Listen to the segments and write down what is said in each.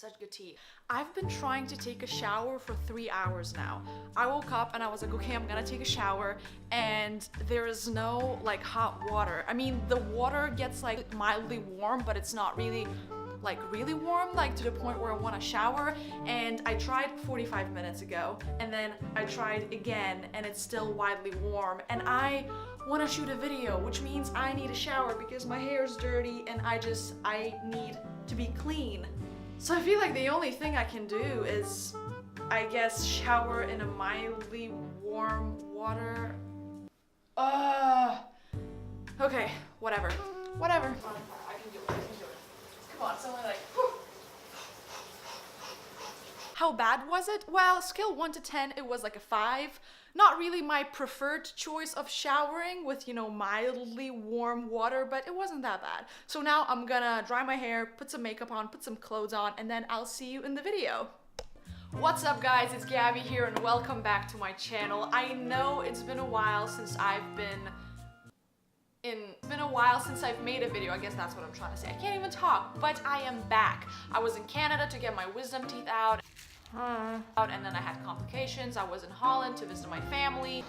Such good tea. I've been trying to take a shower for 3 hours now. I woke up and I was like, okay, I'm gonna take a shower, and there is no like hot water. I mean, the water gets like mildly warm, but it's not really like really warm, like to the point where I want to shower. And I tried 45 minutes ago, and then I tried again, and it's still wildly warm, and I want to shoot a video, which means I need a shower because my hair is dirty and I need to be clean. So I feel like the only thing I can do is, I guess, shower in a mildly warm water. Okay, whatever. Whatever. I can do it. Come on, someone like. How bad was it? Well, scale 1 to 10, it was like a 5. Not really my preferred choice of showering with, you know, mildly warm water, but it wasn't that bad. So now I'm gonna dry my hair, put some makeup on, put some clothes on, and then I'll see you in the video. What's up guys, it's Gabby here and welcome back to my channel. I know it's been a while since I've made a video. I guess that's what I'm trying to say. I can't even talk, but I am back. I was in Canada to get my wisdom teeth out, and then I had complications. I was in Holland to visit my family.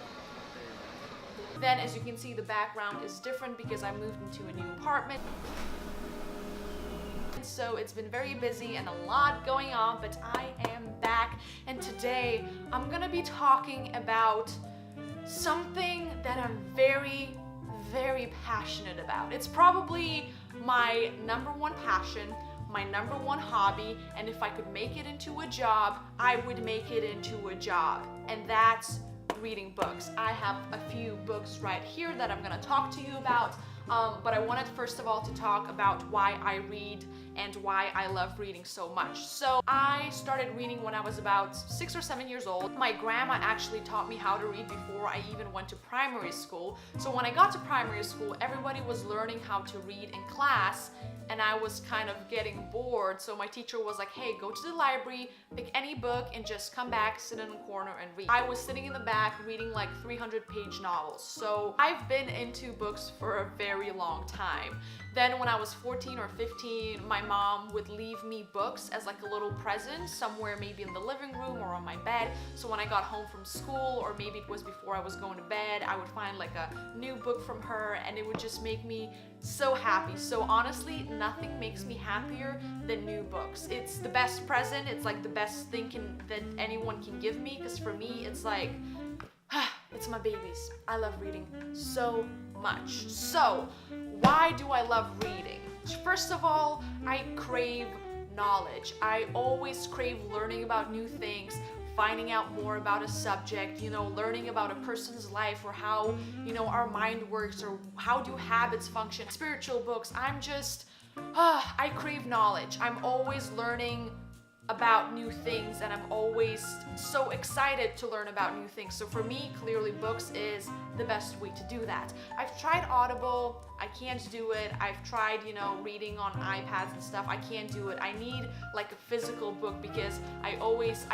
Then, as you can see, the background is different because I moved into a new apartment. So it's been very busy and a lot going on, but I am back, and today I'm gonna be talking about something that I'm very passionate about. It's probably my #1 passion, my #1 hobby, and if I could make it into a job, I would make it into a job, and that's reading books. I have a few books right here that I'm gonna talk to you about, but I wanted first of all to talk about why I read and why I love reading so much. So I started reading when I was about 6 or 7 years old. My grandma actually taught me how to read before I even went to primary school. So when I got to primary school, everybody was learning how to read in class, and I was kind of getting bored. So my teacher was like, hey, go to the library, pick any book, and just come back, sit in a corner and read. I was sitting in the back reading like 300-page novels. So I've been into books for a very long time. Then when I was 14 or 15, my mom would leave me books as like a little present somewhere, maybe in the living room or on my bed. So when I got home from school, or maybe it was before I was going to bed, I would find like a new book from her, and it would just make me so happy. So honestly, nothing makes me happier than new books. It's the best present. It's like the best thing that anyone can give me, because for me, it's like, it's my babies. I love reading so much. So why do I love reading? First of all, I crave knowledge. I always crave learning about new things, finding out more about a subject, you know, learning about a person's life, or how, you know, our mind works, or how do habits function. Spiritual books, I crave knowledge. I'm always learning about new things, and I'm always so excited to learn about new things. So for me, clearly books is the best way to do that. I've tried Audible, I can't do it. I've tried, you know, reading on iPads and stuff. I can't do it. I need like a physical book because I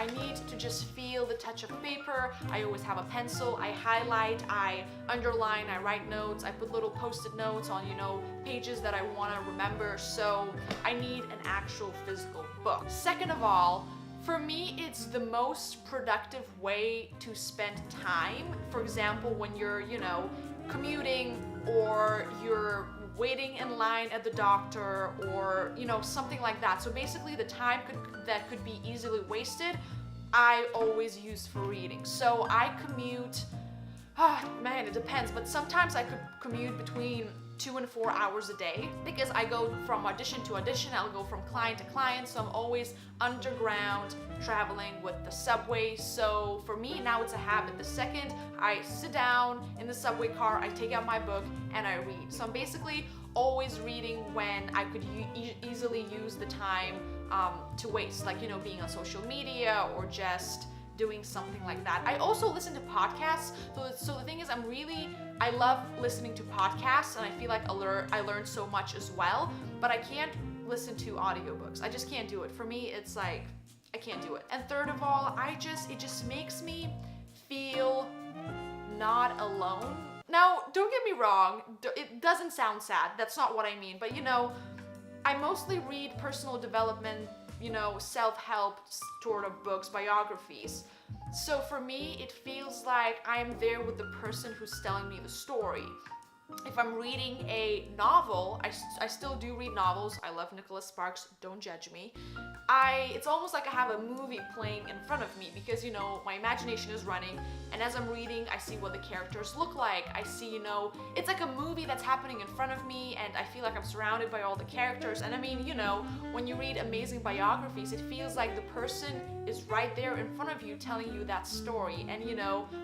need to just feel the touch of paper. I always have a pencil. I highlight, I underline, I write notes. I put little post-it notes on, you know, pages that I want to remember. So I need an actual physical book. Second of all, for me, it's the most productive way to spend time. For example, when you're, you know, commuting, or you're waiting in line at the doctor, or, you know, something like that. So basically the time that could be easily wasted, I always use for reading. So I commute, man, it depends, but sometimes I could commute between 2 and 4 hours a day, because I go from audition to audition. I'll go from client to client, so I'm always underground traveling with the subway. So for me now, it's a habit. The second I sit down in the subway car, I take out my book and I read. So I'm basically always reading when I could easily use the time to waste, like, you know, being on social media or just doing something like that. I also listen to podcasts. So the thing is, I love listening to podcasts, and I feel like I learned so much as well, but I can't listen to audiobooks. I just can't do it. For me, it's like, I can't do it. And third of all, it just makes me feel not alone. Now, don't get me wrong, it doesn't sound sad. That's not what I mean, but you know, I mostly read personal development self-help sort of books, biographies. So for me, it feels like I am there with the person who's telling me the story. If I'm reading a novel, I still do read novels. I love Nicholas Sparks, don't judge me. It's almost like I have a movie playing in front of me because, my imagination is running, and as I'm reading, I see what the characters look like. I see, it's like a movie that's happening in front of me, and I feel like I'm surrounded by all the characters. And I mean, when you read amazing biographies, it feels like the person is right there in front of you telling you that story. And,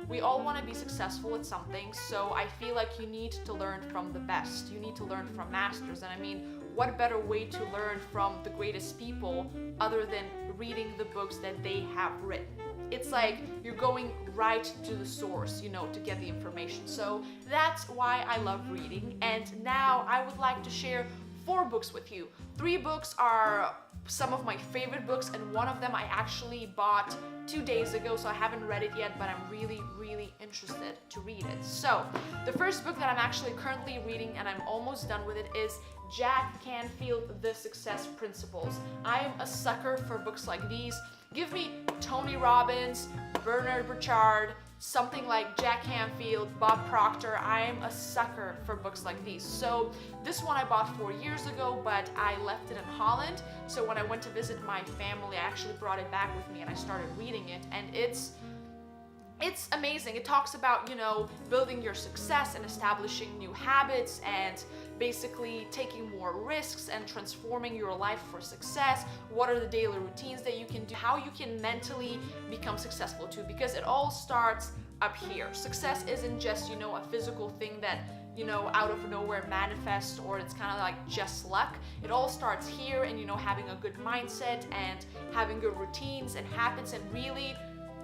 we all want to be successful at something, so I feel like you need to learn from the best. You need to learn from masters. And I mean, what better way to learn from the greatest people other than reading the books that they have written? It's like you're going right to the source, to get the information. So that's why I love reading. And now I would like to share 4 books with you. 3 books are some of my favorite books, and one of them I actually bought 2 days ago, so I haven't read it yet, but I'm really, really interested to read it. So the first book that I'm actually currently reading, and I'm almost done with it, is Jack Canfield, The Success Principles. I am a sucker for books like these. Give me Tony Robbins, Bernard Burchard, something like Jack Canfield, Bob Proctor. I am a sucker for books like these. So this one I bought 4 years ago, but I left it in Holland. So when I went to visit my family, I actually brought it back with me and I started reading it, and it's amazing. It talks about, building your success and establishing new habits and basically taking more risks and transforming your life for success. What are the daily routines that you can do? How you can mentally become successful too, because it all starts up here. Success isn't just, a physical thing that, out of nowhere manifests, or it's kind of like just luck. It all starts here, and, having a good mindset and having good routines and habits and really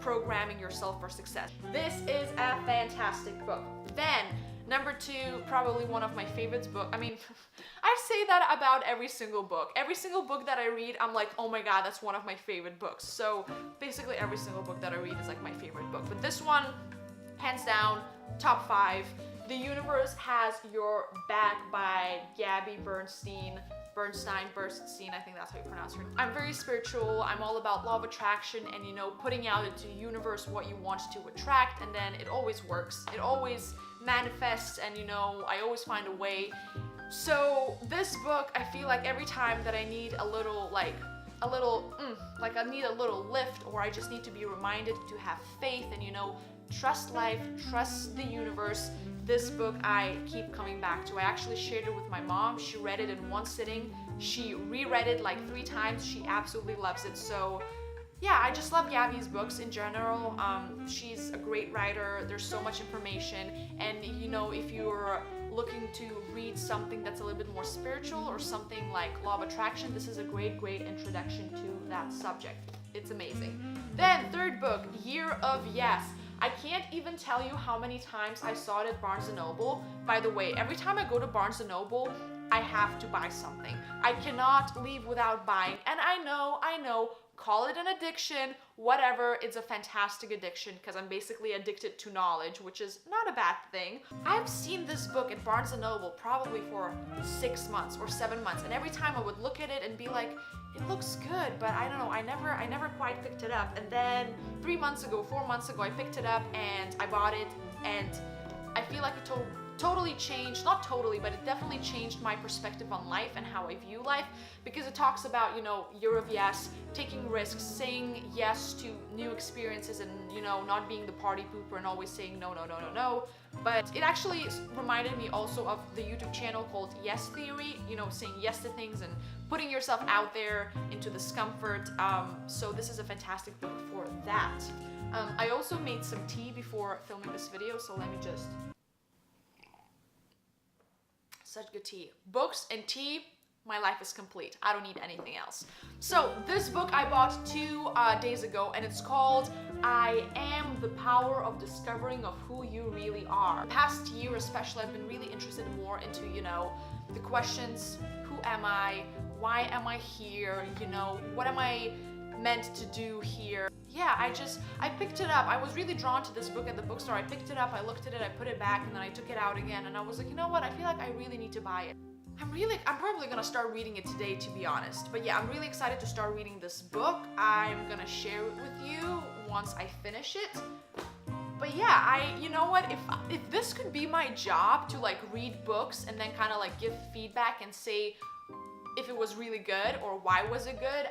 programming yourself for success. This is a fantastic book. Then, number 2, probably one of my favorites book. I mean, I say that about every single book. Every single book that I read, I'm like, oh my god, that's one of my favorite books. So basically every single book that I read is like my favorite book. But this one, hands down, top 5. The Universe Has Your Back by Gabby Bernstein, I think that's how you pronounce her. I'm very spiritual. I'm all about law of attraction and, putting out into the universe what you want to attract, and then it always works. It always manifests, and, I always find a way. So this book, I feel like every time that I need I need a little lift, or I just need to be reminded to have faith and, trust life, trust the universe. This book I keep coming back to. I actually shared it with my mom. She read it in one sitting. She reread it like 3 times. She absolutely loves it. So yeah, I just love Gabby's books in general. She's a great writer. There's so much information. And if you're looking to read something that's a little bit more spiritual or something like law of attraction, this is a great introduction to that subject. It's amazing. Then 3rd book, Year of Yes. I can't even tell you how many times I saw it at Barnes & Noble. By the way, every time I go to Barnes & Noble, I have to buy something. I cannot leave without buying. And I know, call it an addiction, whatever, it's a fantastic addiction because I'm basically addicted to knowledge, which is not a bad thing. I've seen this book at Barnes & Noble probably for 6 months or 7 months, and every time I would look at it and be like, it looks good, but I don't know, I never quite picked it up. And then 4 months ago, I picked it up and I bought it, and I feel like it totally changed, not totally, but it definitely changed my perspective on life and how I view life, because it talks about, year of yes, taking risks, saying yes to new experiences, and, not being the party pooper and always saying no. But it actually reminded me also of the YouTube channel called Yes Theory, saying yes to things and putting yourself out there into discomfort. So this is a fantastic book for that. I also made some tea before filming this video, so let me just... Such good tea. Books and tea, my life is complete. I don't need anything else. So this book I bought 2 days ago, and it's called I Am the Power of Discovering of Who You Really Are. The past year especially, I've been really interested more into, the questions, who am I? Why am I here? What am I meant to do here? Yeah, I picked it up. I was really drawn to this book at the bookstore. I picked it up, I looked at it, I put it back, and then I took it out again, and I was like, you know what? I feel like I really need to buy it. I'm probably gonna start reading it today, to be honest. But yeah, I'm really excited to start reading this book. I'm gonna share it with you once I finish it. But yeah, you know what, if this could be my job to like read books and then kind of like give feedback and say if it was really good or why was it good,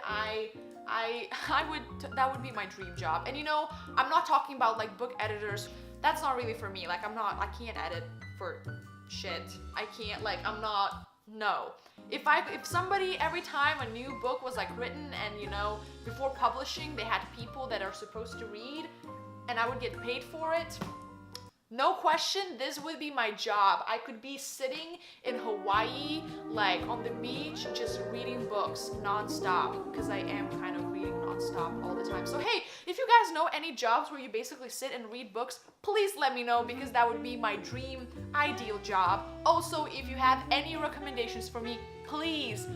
that would be my dream job. And you know, I'm not talking about like book editors. That's not really for me. Like I can't edit for shit. I can't, like, no. If somebody, every time a new book was like written and, you know, before publishing, they had people that are supposed to read and I would get paid for it, no question, this would be my job. I could be sitting in Hawaii, like on the beach, just reading books nonstop, because I am kind of reading nonstop all the time. So hey, if you guys know any jobs where you basically sit and read books, please let me know, because that would be my dream, ideal job. Also, if you have any recommendations for me, please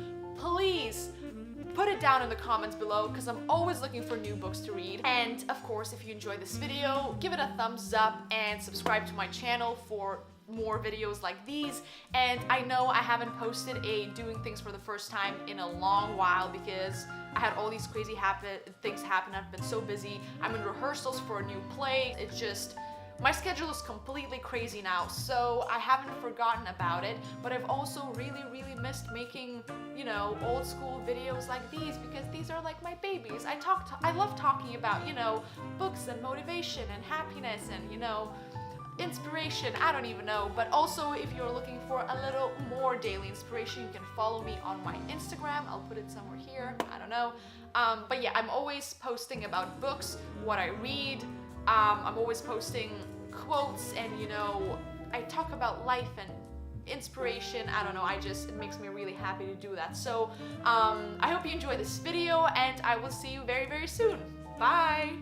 put it down in the comments below, because I'm always looking for new books to read. And of course, if you enjoyed this video, give it a thumbs up and subscribe to my channel for more videos like these. And I know I haven't posted a doing things for the first time in a long while because I had all these crazy things happen. I've been so busy. I'm in rehearsals for a new play. It's just, my schedule is completely crazy now, so I haven't forgotten about it, but I've also really missed making, you know, old school videos like these, because these are like my babies. I love talking about, you know, books and motivation and happiness and, you know, inspiration, I don't even know. But also, if you're looking for a little more daily inspiration, you can follow me on my Instagram. I'll put it somewhere here, I don't know. But yeah, I'm always posting about books, what I read. I'm always posting quotes and, you know, I talk about life and inspiration. I don't know, it makes me really happy to do that. So I hope you enjoyed this video, and I will see you very soon. Bye!